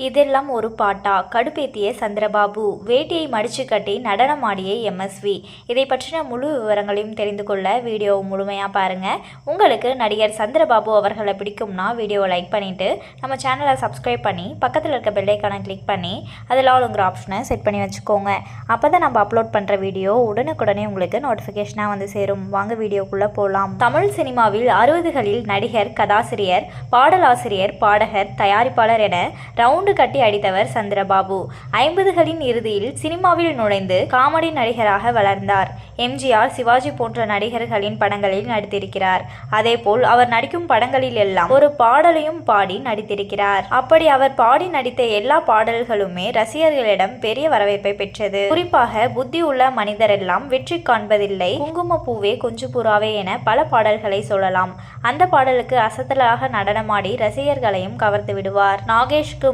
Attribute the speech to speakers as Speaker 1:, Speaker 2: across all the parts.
Speaker 1: இதெல்லாம் ஒரு பாட்டா? கடுப்பேத்திய சந்திரபாபு, வேட்டியை மடிச்சு கட்டி நடனமாடிய எம்எஸ்வி. இதை பற்றின முழு விவரங்களையும் தெரிந்து கொள்ள வீடியோ முழுமையாக பாருங்கள். உங்களுக்கு நடிகர் சந்திரபாபு அவர்களை பிடிக்கும்னா வீடியோவை லைக் பண்ணிவிட்டு நம்ம சேனலை சப்ஸ்கிரைப் பண்ணி பக்கத்தில் இருக்க பெல்லைக்கான கிளிக் பண்ணி அதில் ஆளுங்கிற ஆப்ஷனை செட் பண்ணி வச்சுக்கோங்க. அப்போ தான் நம்ம அப்லோட் பண்ணுற வீடியோ உடனுக்குடனே உங்களுக்கு நோட்டிஃபிகேஷனாக வந்து சேரும். வாங்க வீடியோக்குள்ளே போகலாம். தமிழ் சினிமாவில் 60களில் நடிகர், கதாசிரியர், பாடலாசிரியர், பாடகர், தயாரிப்பாளர் என ரவுண்ட் கட்டி அடித்தவர் சந்திரபாபு. 50களின் இறுதியில் சினிமாவில் நுழைந்து காமெடி நடிகராக வளர்ந்தார். எம்ஜிஆர், சிவாஜி போன்ற நடிகர்களின் படங்களில் நடித்திருக்கிறார். அதேபோல் அவர் நடிக்கும் படங்களில் எல்லாம் ஒரு பாடலையும் பாடி நடித்திருக்கிறார். அப்படி அவர் பாடி நடித்த எல்லா பாடல்களுமே ரசிகர்களிடம் பெரிய வரவேற்பை பெற்றது. குறிப்பாக புத்தி உள்ள மனிதரெல்லாம் வெற்றி காண்பதில்லை, குங்கும பூவே கொஞ்சு புறாவே என பல பாடல்களை சொல்லலாம். அந்த பாடலுக்கு அசத்தலாக நடனமாடி ரசிகர்களையும் கவர்ந்து விடுவார். நாகேஷ்க்கு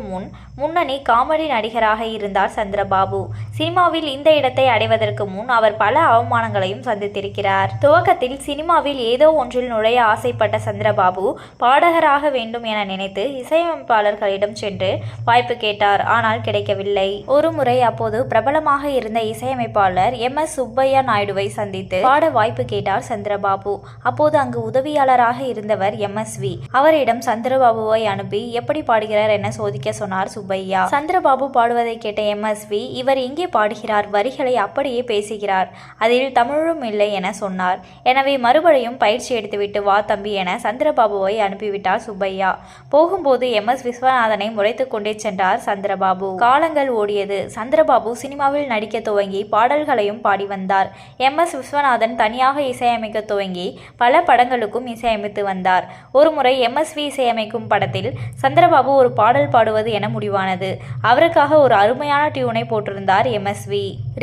Speaker 1: முன்னணி காமெடி நடிகராக இருந்தார் சந்திரபாபு. சினிமாவில் இந்த இடத்தை அடைவதற்கு முன் அவர் பல அவமானங்களையும் சந்தித்திருக்கிறார். துவக்கத்தில் சினிமாவில் ஏதோ ஒன்றில் நுழைய ஆசைப்பட்ட சந்திரபாபு பாடகராக வேண்டும் என நினைத்து இசையமைப்பாளர்களிடம் சென்று வாய்ப்பு கேட்டார். ஆனால் கிடைக்கவில்லை. ஒருமுறை அப்போது பிரபலமாக இருந்த இசையமைப்பாளர் MS சுப்பையா நாயுடுவை சந்தித்து பாட வாய்ப்பு கேட்டார் சந்திரபாபு. அப்போது அங்கு உதவியாளராக இருந்தவர் MSV. அவரிடம் சந்திரபாபுவை அனுப்பி எப்படி பாடுகிறார் என சோதிக்க சொன்னார் சுப்பையா. சந்திரபாபு பாடுவதை கேட்ட MSV, இவர் எங்கே பாடுகிறார், வரிகளை அப்படியே பேசுகிறார், அதில் தமிழும் இல்லை என சொன்னார். எனவே மறுபடியும் பயிற்சி எடுத்துவிட்டு வா தம்பி என சந்திரபாபுவை அனுப்பிவிட்டார் சுப்பையா. போகும்போது MS விஸ்வநாதனை முறைத்து கொண்டே சென்றார் சந்திரபாபு. காலங்கள் ஓடியது. சந்திரபாபு சினிமாவில் நடிக்க துவங்கி பாடல்களையும் பாடி வந்தார். MS விஸ்வநாதன் தனியாக இசையமைக்க துவங்கி பல படங்களுக்கும் இசையமைத்து வந்தார். ஒருமுறை MSV இசையமைக்கும் படத்தில் சந்திரபாபு ஒரு பாடல் பாடுவது என முடிவானது. அவருக்காக ஒரு அருமையான டியூனை போட்டிருந்தார் MSV.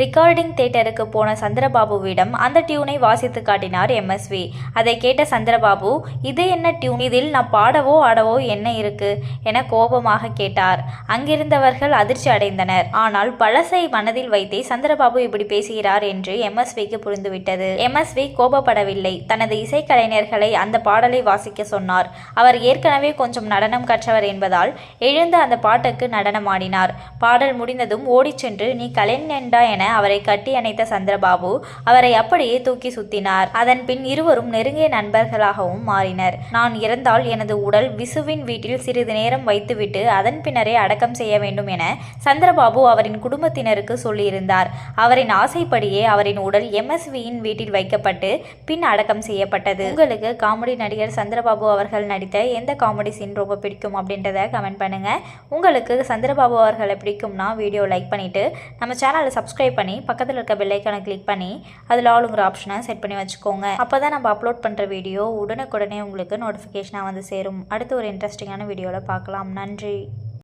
Speaker 1: ரெக்கார்டிங் தியேட்டருக்கு போன சந்திரபாபுவிடம் அந்த டியூனை வாசித்து காட்டினார் MSV. அதை கேட்ட சந்திரபாபு, இது என்ன டியூன், இதில் நான் பாடவோ ஆடவோ என்ன இருக்கு என கோபமாக கேட்டார். அங்கிருந்தவர்கள் அதிர்ச்சி அடைந்தனர். ஆனால் பழசை மனதில் வைத்தே சந்திரபாபு இப்படி பேசுகிறார் என்று MSVக்கு புரிந்துவிட்டது. MSV கோபப்படவில்லை. தனது இசைக்கலைஞர்களை அந்த பாடலை வாசிக்க சொன்னார். அவர் ஏற்கனவே கொஞ்சம் நடனம் கற்றவர் என்பதால் எழுந்த அந்த பாட்டுக்கு நடனமாடினார். பாடல் முடிந்ததும் ஓடிச் சென்று நீ கலைஞன்டா என அவரை கட்டி அணைத்த சந்திரபாபு அவரை அப்படியே தூக்கி சுத்தினார். அதன் பின் இருவரும் நெருங்கிய நண்பர்களாகவும் மாறினர். நான் இறந்தால் எனது உடல் விசுவின் வீட்டில் சிறிது நேரம் வைத்துவிட்டு அதன் பின்னரே அடக்கம் செய்ய வேண்டும் என சந்திரபாபு அவரின் குடும்பத்தினருக்கு சொல்லியிருந்தார். அவரின் ஆசைப்படியே அவரின் உடல் MSVயின் வீட்டில் வைக்கப்பட்டு பின் அடக்கம் செய்யப்பட்டது. உங்களுக்கு காமெடி நடிகர் சந்திரபாபு அவர்கள் நடித்த எந்த காமெடி சீன் ரொம்ப பிடிக்கும் அப்படின்றத கமெண்ட் பண்ணுங்க. உங்களுக்கு சந்திரபாபு அவர்களை பிடிக்கும்னா வீடியோ லைக் பண்ணிவிட்டு நம்ம சேனலை சப்ஸ்கிரைப் பண்ணி பக்கத்தில் இருக்க பெல்லைக்கான கிளிக் பண்ணி அதில் ஆளுங்கிற ஆப்ஷனை செட் பண்ணி வச்சுக்கோங்க. அப்போ தான் நம்ம அப்லோட் பண்ணுற வீடியோ உடனுக்குடனே உங்களுக்கு நோட்டிஃபிகேஷனாக வந்து சேரும். அடுத்து ஒரு இன்ட்ரெஸ்டிங்கான வீடியோவில் பார்க்கலாம். நன்றி.